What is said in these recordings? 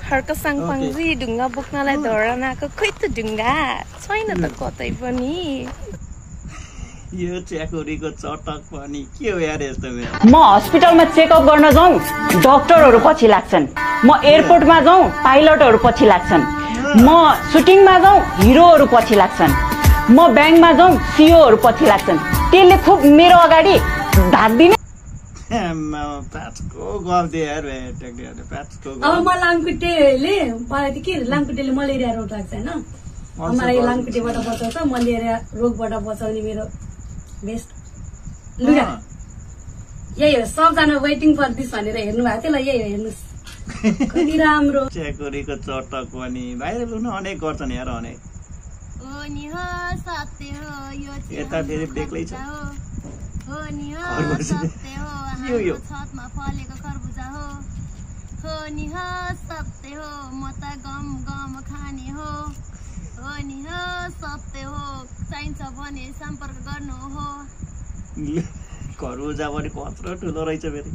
घरको साङपाङजी ढुङ्गा बोक्नलाई धरनाको खोइ त ढुङ्गा छैन त कतै पनि यो च्याकुरीको चटक पनि के हो यार यस्तो मेरो म हस्पिटलमा चेकअप गर्न जाउँ डाक्टरहरू पछि लाग्छन् म एयरपोर्टमा जाउँ पाइलटहरू पछि लाग्छन् म सुटिङमा जाउँ हिरोहरू पछि लाग्छन् म ब्याङ्कमा जाउँ सिओहरू पछि लाग्छन् त्यसले खुब मेरो अगाडि ढाक्दिने प्याचको गर्थ्यो यार प्याचको अब म लामखुट्टेले के लामखुट्टेले मलेरिया रोग लाग्छ होइन मलाई लामखुट्टेबाट बचाउँछ मलेरिया रोगबाट बचाउने मेरो बेस्ट लुगा यही हो सबजना वेटिङ फर दिस भनेर हेर्नु भएको थियो ल यही हो हेर्नुहोस् कति राम्रो च्याकुरीको चटक पनि भाइरल हुन अनेक गर्छन् यार अनेक यता फेरि बेग्लै छ छतमा फलेको खरबुजा हो नि हो सत्य हो म त गम गम खाने हो नि हो सत्य हो चाहिन्छ भने सम्पर्क गर्नु हो खरबुजा पनि कत्रो ठुलो रहेछ फेरि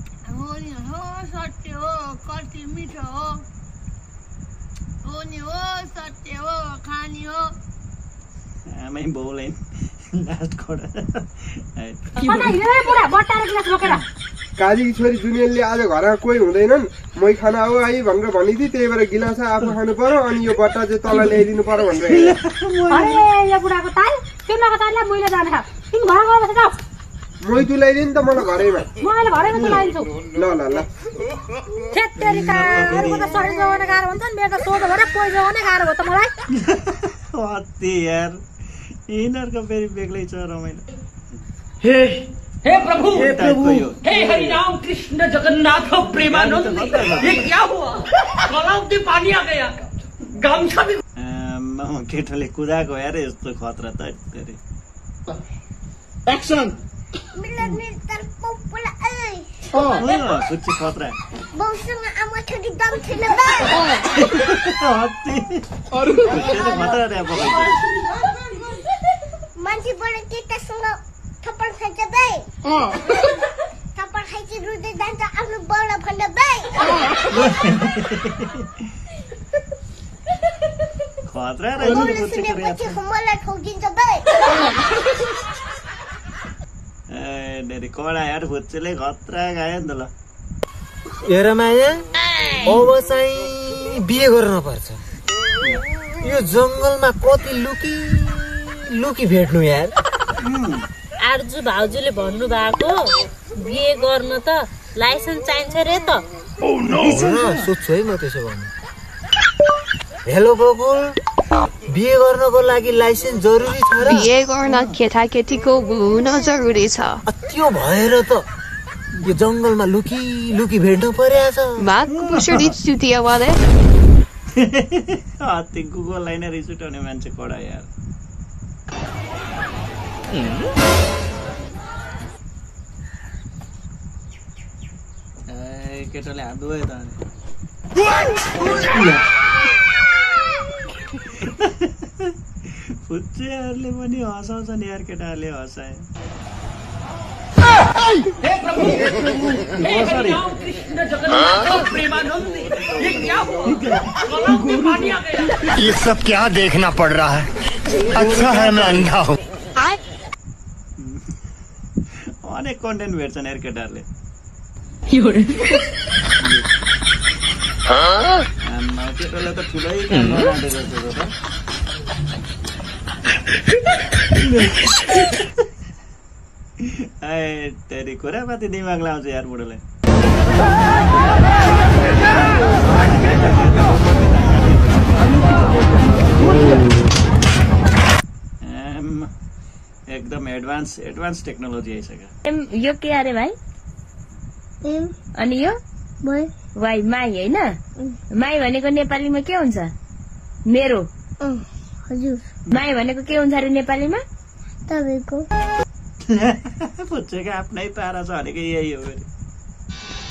नि हो सत्य हो कति मिठो हो नि हो सत्य हो खाने हो आमै बाउलाई लास्ट खोडा काजीकी छोरी जुनियरले आज घरमा कोही हुँदैनन् मै खाना हो आई भनेर भनिदिए त्यही भएर गिलास आफू खानु पर्यो अनि यो बट्टा चाहिँ तल ल्याइदिनु पर्यो भनेर मै तुलाइदिए नि त मलाई घरैमा ल ल ल यार यिनीहरूको फेरि बेग्लै छ रमाइलो हे प्रभु हे हरि राम कृष्ण जगन्नाथ प्रेमानंद ये क्या हुआ गलाव में पानी आ गया गामछा भी केटाले कुदाको यार यस्तो खतरा त एक्सन सुच्ची खतरा मान्छेबाट केटासँग थप्पड खान्छ बे थप्पड खाइछि रुँदै जान्छ आफ्नो बाउला भन्न बे खतरा रहेछ सुनेपछि मलाई ठोकिन्छ बे धेरै कडा यार भुच्चेले खतरा गायो नि त ल हेर माया अब चाहिँ बिहे गर्न पर्छ यो जंगलमा कति लुकी भेट्नु यार आर्जु भाउजूले भन्नु भएको बिहे गर्न त लाइसेन्स चाहिन्छ रे त सोध्छु है म त्यसो भन्नु हेलो गोकुल बिहे गर्नको लागि लाइसेन्स जरुरी छ र बिहे गर्न केटाकेटीको हुन जरुरी छ त्यो भएर त यो जंगलमा लुकी भेट्नु परेछ भाग पुछडी चुतिया वाले हात्ती गुगललाई नै रिस उठाउने मान्छे कडा यार केटाले हात धोयो त फुच्चेहरूले पनि हँसाउँछन् यार केटाहरूले हँसाए ये सब क्या देखना पड़ रहा है अच्छा है मैं अंधा हूँ अनेक कन्टेन्ट भेट्छन् यार केटाहरूले केटाले त ठुलै काम तेरी कुरापाती दिमाग लाउँछ यार बुढोलाई एकदम एडभान्स टेक्नोलोजी आइसक्यो यो के अरे भाइ अनि यो वाइ माई हैन माई भनेको नेपालीमा के हुन्छ मेरो हजुर माई भनेको के हुन्छ अरे नेपालीमा तपाईको पुच्चेको आफ्नै पारा छ भनेको यही हो फेरि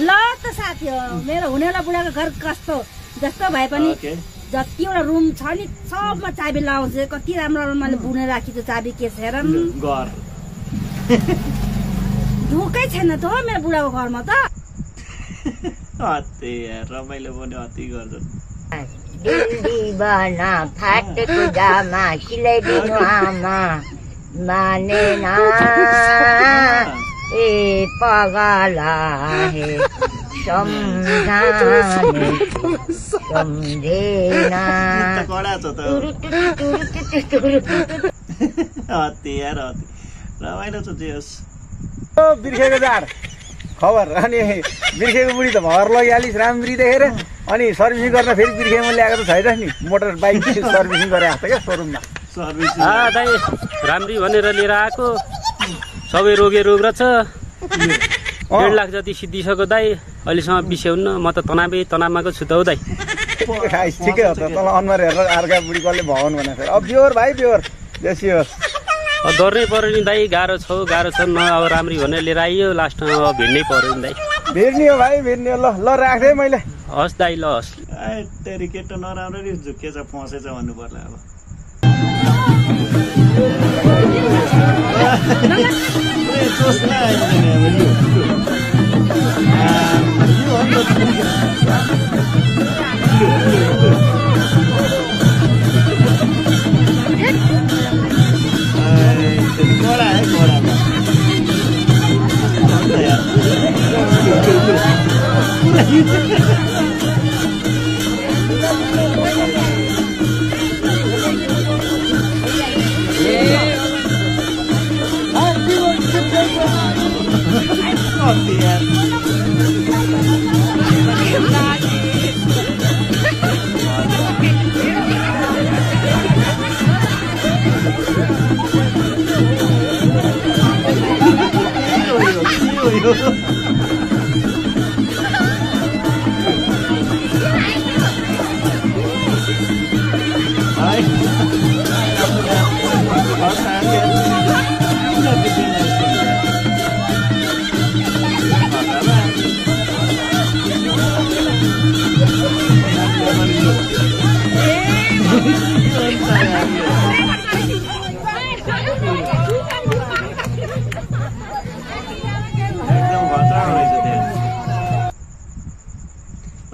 ल त साथी हो मेरो हुनेला बुढाको घर कस्तो जस्तो भए पनि जतिवटा रुम छ नि सबमा चाबी लाउँछ कति राम्रो मैले बुने राखेको चाबी के छ हेर घर ढुकै छैन त मेरो बुढाको घरमा त अति रमाइलो पनि अति गर्छन् दिलदीवाना फाटेको जामा सिलाइदिनु आमा मानेन ए पगला हे सम्झाने सम्झेन रमाइलो छ जे होस् बिर्खेको जाड खबर अनि बिर्खेको बुढी त भर लगिहालिस् राम्री देखेर अनि सर्भिसिङ गर्न फेरि बिर्खेमा ल्याएको त छैन नि मोटर बाइक सर्भिसिङ गरे आएको क्या सोरुममा दाइ राम्री भनेर लिएर आएको सबै रोगे रोग रहेछ 1.5 लाख जति सिद्धिसक्यो दाइ अहिलेसम्म बिस्याउन्न म त तनावमा छु त हौ दाइ ठिकै हो त तल अनुहार हेरेर अर्का बुढी कसले भगवान् भनेको अब बिहोर भाइ बिहोर बेसी होस् डर्नै पर्यो नि दाइ गाह्रो छ न अब राम्री भनेर लिएर आइयो लास्टमा अब भिड्नै पर्यो नि दाइ भिड्ने हो भाइ भिड्ने हो ल राख्दै मैले हस् दाइ ल हस् तेरि केटो नराम्ररी झुकेछ फसेछ भन्नु पर्ला अब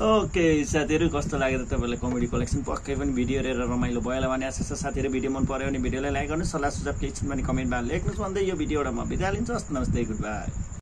ओके साथीहरू कस्तो लाग्यो त तपाईँलाई कमेडी कलेक्सन पक्कै पनि भिडियो हेरेर रमाइलो भयो होला भने आशा छ साथीहरू भिडियो मन पर्यो भने भिडियोलाई लाइक गर्नु सल्लाह सुझाव केही छ भने कमेन्टमा लेख्नुहोस् भन्दै यो भिडियोबाट म बिदा लिन्छु नमस्ते गुड बाई